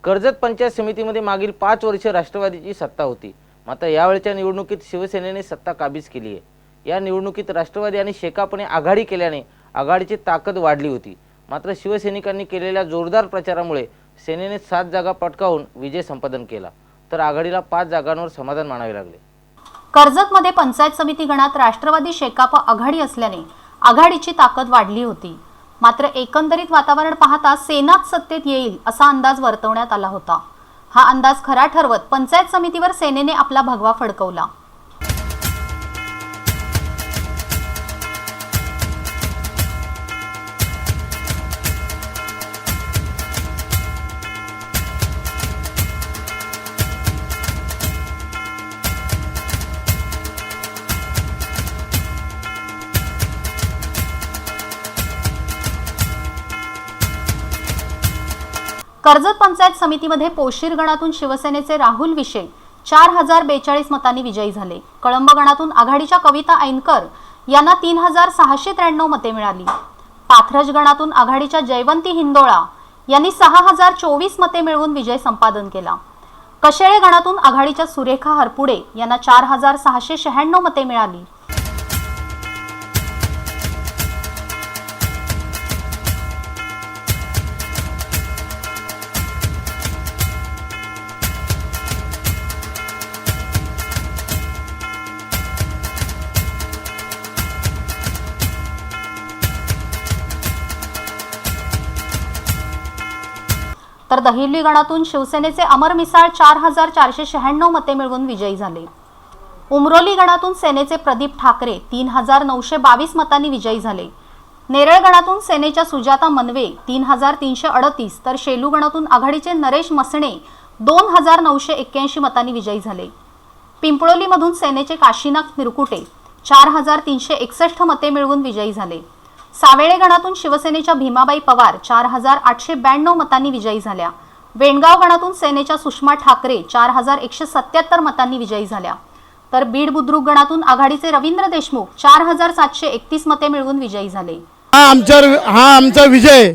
कर्जत पंचायत समितीमध्ये मागील 5 वर्षे राष्ट्रवादीची सत्ता होती, मात्र यावेळच्या निवडणुकीत शिवसेनेने सत्ता काबीज केली आहे। या निवडणुकीत राष्ट्रवादी आणि शेकापने आघाडी केल्याने आघाडीची ताकद वाढली होती, मात्र शिवसैनिकांनी केलेल्या जोरदार प्रचारामुळे सेनेने 7 जागा पटकावून विजय संपादन केला, तर आघाडीला 5 जागांवर समाधान मानावे लागले। कर्जतमध्ये पंचायत समिती गणात राष्ट्रवादी शेकाप आघाडी असल्याने आघाडीची ताकद वाढली होती, मात्र एकंदरीत वातावरण पाहता सेनाच सत्तेत येईल असा अंदाज वर्तवण्यात आला होता। हा अंदाज खरा ठरवत पंचायत समितीवर सेनेने आपला भगवा फडकवला। कर्जत पंचायत समितीमध्ये पोशीर गणातून शिवसेनेचे राहुल विशे 4042 मतांनी विजयी झाले। कळंब गणातून आघाडीच्या कविता ऐनकर यांना 3693 मते मिळाली। पाथरज गणातून आघाडीच्या जयवंती हिंदोळा यांनी 6024 मते मिळवून विजय संपादन केला। कशेळे गणातून आघाडीच्या सुरेखा हरपुडे यांना 4696 मते मिळाली। तर दहिवली गणातून शिवसेनेचे अमर मिसाळ 4496 मते मिळवून विजयी झाले। उमरोली गणातून सेनेचे प्रदीप ठाकरे 3922 मतांनी विजयी झाले। नेरळ गणातून सेनेच्या सुजाता मनवे 3338, तर शेलू गणातून आघाडीचे नरेश मसणे 2981 मतांनी विजयी झाले। पिंपळोलीमधून सेनेचे काशीनाथ मिरकुटे 4361 मते मिळवून विजयी झाले। सावेळे गणातून शिवसेनेच्या भीमाबाई पवार 4892 मतांनी विजयी झाल्या। वेणगाव गणातून सेनेच्या सुषमा ठाकरे 4177 मतांनी विजयी झाल्या, तर बीड बुद्रुक गणातून आघाडीचे रवींद्र देशमुख 4731 मते मिळवून विजयी झाले। हा आमचा विजय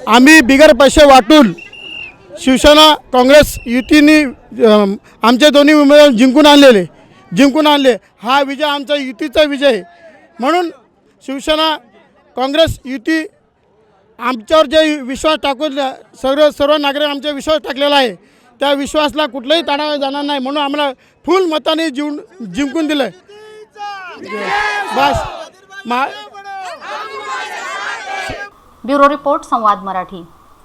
आम्ही बिगर पैसे वाटून शिवसेना काँग्रेस युतीने आमचे दोन्ही उमेदवार जिंकून आणले। हा विजय आमचा युतीचा विजय, म्हणून शिवसेना काँग्रेस युती आमच्यावर जे विश्वास टाकून सर्व नागरिक आमचा विश्वास टाकलेला आहे, त्या विश्वासाला कुठलाही ताणाला जाणार नाही, म्हणून आम्हाला फुल मताने जिंकून दिलं। बस ब्युरो रिपोर्ट, संवाद मराठी।